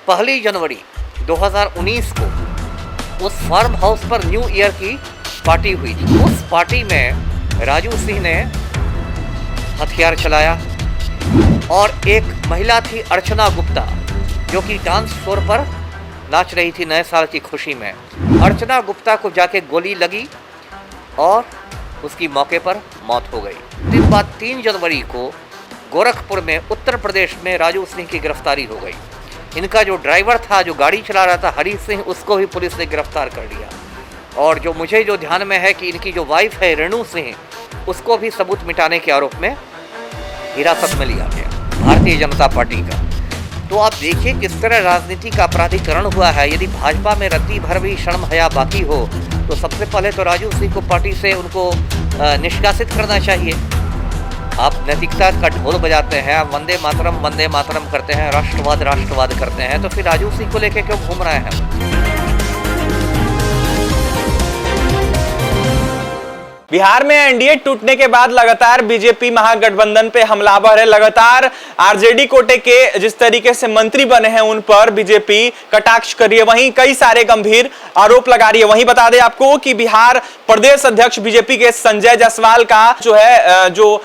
1 जनवरी 2019 को उस farm house पर न्यू ईयर की पार्टी हुई थी। उस पार्टी में राजू सिंह ने हथियार चलाया और एक महिला थी अर्चना गुप्ता, जो कि डांस फ्लोर पर नाच रही थी नए साल की खुशी में। अर्चना गुप्ता को जाके गोली लगी और उसकी मौके पर मौत हो गई। दिन बाद 3 जनवरी को गोरखपुर में उत्तर प्रदेश में राजू सिंह की गिरफ्तारी हो गई। इनका जो ड्राइवर था, जो गाड़ी चला रहा था, हरी सिंह, उसको भी पुलिस ने गिरफ्तार कर लिया। और जो मुझे ध्यान में है कि इनकी जो वाइफ है रेणु सिंह, उसको भी सबूत मिटाने के आरोप में हिरासत में लिया गया भारतीय जनता पार्टी का। तो आप देखिए किस तरह राजनीति का अपराधीकरण हुआ है। यदि भाजपा में रत्ती भर भी शर्म हया बाकी हो तो सबसे पहले तो राजू सिंह को पार्टी से उनको निष्कासित करना चाहिए। आप नैतिकता का ढोल बजाते हैं, आप वंदे मातरम करते हैं, राष्ट्रवाद करते हैं, तो फिर राजू सिंह को लेकर क्यों घूम रहे हैं? बिहार में एनडीए टूटने के बाद लगातार बीजेपी महागठबंधन पे हमलावर है। लगातार आरजेडी कोटे के जिस तरीके से मंत्री बने हैं उन पर बीजेपी कटाक्ष कर रही है, वहीं कई सारे गंभीर आरोप लगा रही है। वहीं बता दें आपको कि बिहार प्रदेश अध्यक्ष बीजेपी के संजय जायसवाल का जो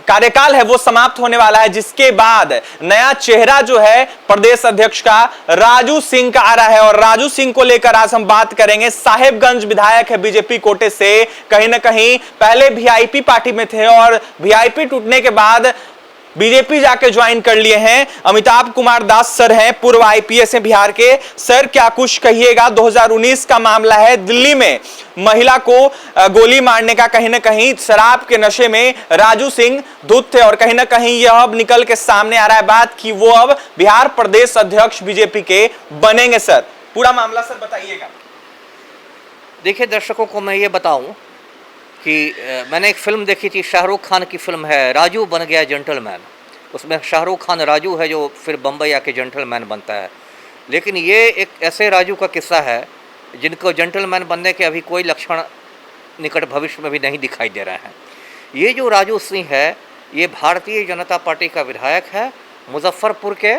कार्यकाल है वो समाप्त होने वाला है, जिसके बाद नया चेहरा जो है प्रदेश अध्यक्ष का राजू सिंह का आ रहा है। और राजू सिंह को लेकर आज हम बात करेंगे। साहेबगंज विधायक है बीजेपी कोटे से, कहीं ना कहीं पहले वीआईपी पार्टी में थे और वीआईपी टूटने के बाद बीजेपी जाके ज्वाइन कर लिए हैं। अमिताभ कुमार दास सर हैं, पूर्व आईपीएस हैं बिहार के। सर क्या कुछ कहिएगा? 2019 का मामला है, दिल्ली में महिला को गोली मारने का, कहीं ना कहीं शराब के नशे में राजू सिंह धुत थे और कहीं ना कहीं यह अब निकल के सामने आ रहा है बात कि वो अब बिहार प्रदेश अध्यक्ष बीजेपी के बनेंगे। सर पूरा मामला सर बताइएगा। देखिए दर्शकों को मैं ये बताऊं कि मैंने एक फिल्म देखी थी, शाहरुख खान की फिल्म है राजू बन गया जेंटलमैन। उसमें शाहरुख खान राजू है जो फिर बम्बई आके जेंटलमैन बनता है। लेकिन ये एक ऐसे राजू का किस्सा है जिनको जेंटलमैन बनने के अभी कोई लक्षण निकट भविष्य में भी नहीं दिखाई दे रहे हैं। ये जो राजू सिंह है, ये भारतीय जनता पार्टी का विधायक है, मुजफ्फरपुर के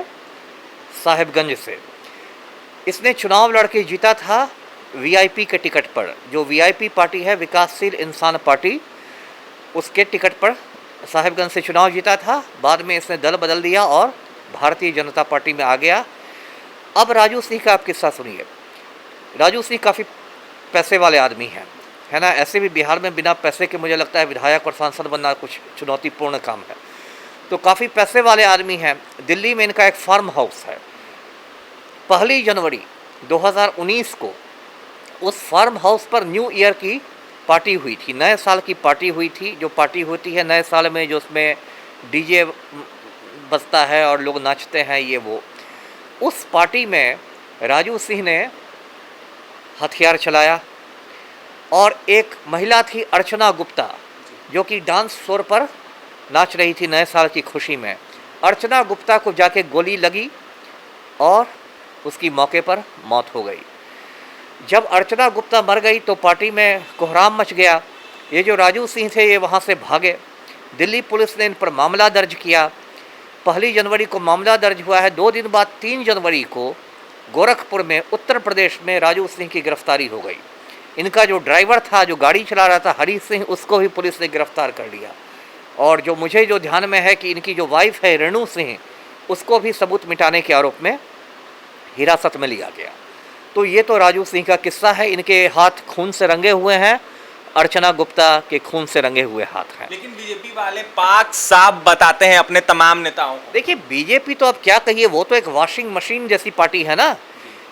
साहेबगंज से। इसने चुनाव लड़के जीता था वीआईपी के टिकट पर। जो वीआईपी पार्टी है, विकासशील इंसान पार्टी, उसके टिकट पर साहिबगंज से चुनाव जीता था। बाद में इसने दल बदल दिया और भारतीय जनता पार्टी में आ गया। अब राजू सिंह का आप किस्सा सुनिए। राजू सिंह काफ़ी पैसे वाले आदमी हैं, है ना। ऐसे भी बिहार में बिना पैसे के मुझे लगता है विधायक और सांसद बनना कुछ चुनौतीपूर्ण काम है। तो काफ़ी पैसे वाले आदमी हैं। दिल्ली में इनका एक फार्म हाउस है। 1 जनवरी 2019 को उस फार्म हाउस पर न्यू ईयर की पार्टी हुई थी, नए साल की पार्टी हुई थी। जो पार्टी होती है नए साल में, जो उसमें डीजे बजता है और लोग नाचते हैं, ये वो। उस पार्टी में राजू सिंह ने हथियार चलाया और एक महिला थी अर्चना गुप्ता, जो कि डांस फ्लोर पर नाच रही थी नए साल की खुशी में। अर्चना गुप्ता को जाके गोली लगी और उसकी मौके पर मौत हो गई। जब अर्चना गुप्ता मर गई तो पार्टी में कोहराम मच गया। ये जो राजू सिंह थे ये वहाँ से भागे। दिल्ली पुलिस ने इन पर मामला दर्ज किया। 1 जनवरी को मामला दर्ज हुआ है। 2 दिन बाद 3 जनवरी को गोरखपुर में उत्तर प्रदेश में राजू सिंह की गिरफ्तारी हो गई। इनका जो ड्राइवर था, जो गाड़ी चला रहा था, हरी सिंह, उसको भी पुलिस ने गिरफ्तार कर लिया। और जो मुझे ध्यान में है कि इनकी जो वाइफ है रेणु सिंह, उसको भी सबूत मिटाने के आरोप में हिरासत में लिया गया। तो ये तो राजू सिंह का किस्सा है। इनके हाथ खून से रंगे हुए हैं, अर्चना गुप्ता के खून से रंगे हुए हाथ हैं। लेकिन बीजेपी वाले पाक साफ बताते हैं अपने तमाम नेताओं को। देखिए बीजेपी तो अब क्या कहिए, वो तो एक वॉशिंग मशीन जैसी पार्टी है ना।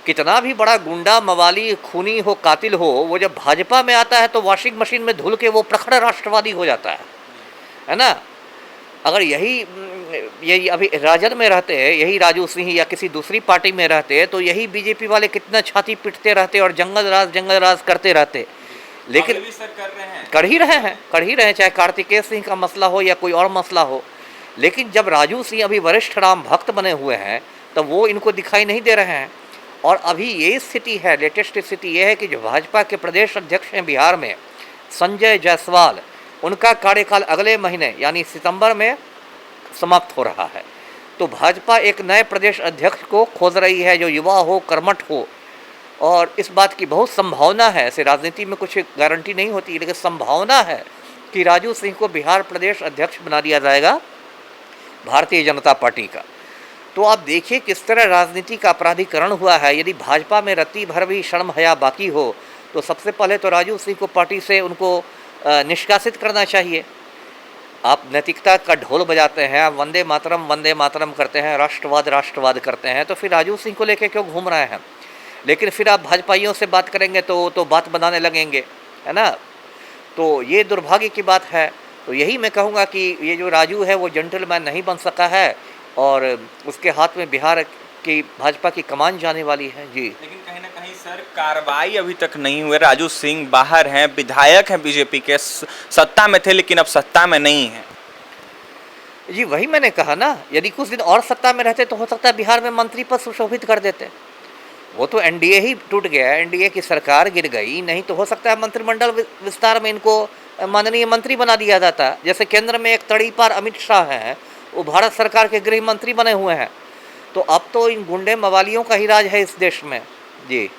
कितना भी बड़ा गुंडा, मवाली, खूनी हो, कातिल हो, वो जब भाजपा में आता है तो वॉशिंग मशीन में धुल के वो प्रखर राष्ट्रवादी हो जाता है ना। अगर यही अभी राजद में रहते, यही राजू सिंह या किसी दूसरी पार्टी में रहते, तो यही बीजेपी वाले कितना छाती पीटते रहते और जंगल राज करते रहते। लेकिन कर ही रहे हैं, चाहे कार्तिकेय सिंह का मसला हो या कोई और मसला हो। लेकिन जब राजू सिंह अभी वरिष्ठ राम भक्त बने हुए हैं तब वो इनको दिखाई नहीं दे रहे हैं। और अभी ये स्थिति है, लेटेस्ट स्थिति ये है कि जो भाजपा के प्रदेश अध्यक्ष हैं बिहार में, संजय जायसवाल, उनका कार्यकाल अगले महीने यानी सितंबर में समाप्त हो रहा है। तो भाजपा एक नए प्रदेश अध्यक्ष को खोज रही है जो युवा हो, कर्मठ हो, और इस बात की बहुत संभावना है। ऐसे राजनीति में कुछ गारंटी नहीं होती, लेकिन संभावना है कि राजू सिंह को बिहार प्रदेश अध्यक्ष बना दिया जाएगा भारतीय जनता पार्टी का। तो आप देखिए किस तरह राजनीति का अपराधीकरण हुआ है। यदि भाजपा में रत्ती भर भी शर्म हया बाकी हो तो सबसे पहले तो राजू सिंह को पार्टी से उनको निष्कासित करना चाहिए। आप नैतिकता का ढोल बजाते हैं, आप वंदे मातरम करते हैं, राष्ट्रवाद करते हैं, तो फिर राजू सिंह को लेकर क्यों घूम रहे हैं? लेकिन फिर आप भाजपाइयों से बात करेंगे तो बात बनाने लगेंगे, है ना। तो ये दुर्भाग्य की बात है। तो यही मैं कहूँगा कि ये जो राजू है वो जेंटलमैन नहीं बन सका है और उसके हाथ में बिहार की भाजपा की कमान जाने वाली है। जी, लेकिन कहीं ना कहीं सर कार्रवाई अभी तक नहीं हुई। राजू सिंह बाहर हैं, विधायक हैं बीजेपी के, सत्ता में थे लेकिन अब सत्ता में नहीं है। जी वही मैंने कहा ना, यदि कुछ दिन और सत्ता में रहते तो हो सकता है बिहार में मंत्री पद सुशोभित कर देते। वो तो एनडीए ही टूट गया, एनडीए की सरकार गिर गई, नहीं तो हो सकता है मंत्रिमंडल विस्तार में इनको माननीय मंत्री बना दिया जाता। जैसे केंद्र में एक तड़ीपार अमित शाह हैं, वो भारत सरकार के गृह मंत्री बने हुए हैं। तो अब तो इन गुंडे मवालियों का ही राज है इस देश में। जी,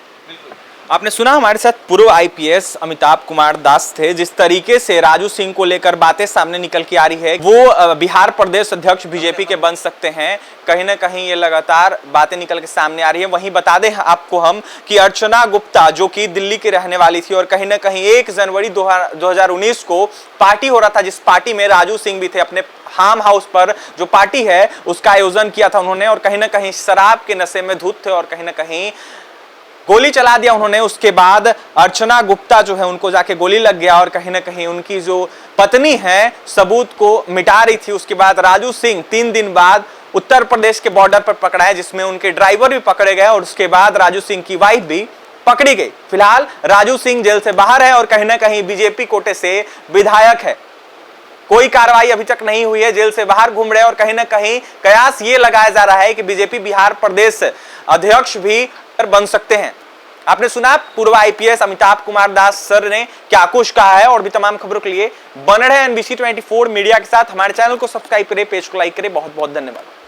आपने सुना हमारे साथ पूर्व आईपीएस अमिताभ कुमार दास थे। जिस तरीके से राजू सिंह को लेकर बातें सामने निकल के आ रही है, वो बिहार प्रदेश अध्यक्ष बीजेपी के बन सकते हैं। कहीं ना कहीं ये लगातार बातें निकल के सामने आ रही है। वहीं बता दें आपको हम कि अर्चना गुप्ता जो कि दिल्ली की रहने वाली थी और कहीं ना कहीं 1 जनवरी 2019 को पार्टी हो रहा था, जिस पार्टी में राजू सिंह भी थे, अपने फार्म हाउस पर जो पार्टी है उसका आयोजन किया था उन्होंने, और कहीं ना कहीं शराब के नशे में धुत थे और कहीं ना कहीं गोली चला दिया उन्होंने। उसके बाद अर्चना गुप्ता जो है उनको जाके गोली लग गया और कहीं ना कहीं उनकी जो पत्नी है सबूत को मिटा रही थी। उसके बाद राजू सिंह 3 दिन बाद उत्तर प्रदेश के बॉर्डर पर पकड़ाए, जिसमें उनके ड्राइवर भी पकड़े गए और उसके बाद राजू सिंह की वाइफ भी पकड़ी गई। फिलहाल राजू सिंह जेल से बाहर है और कहीं ना कहीं बीजेपी कोटे से विधायक है। कोई कार्रवाई अभी तक नहीं हुई है, जेल से बाहर घूम रहे हैं और कहीं ना कहीं कयास ये लगाया जा रहा है कि बीजेपी बिहार प्रदेश अध्यक्ष भी बन सकते हैं। आपने सुना पूर्व आईपीएस अमिताभ कुमार दास सर ने क्या कुछ कहा है। और भी तमाम खबरों के लिए बने रहे NBC 24 मीडिया के साथ। हमारे चैनल को सब्सक्राइब करें, पेज को लाइक करें। बहुत बहुत धन्यवाद।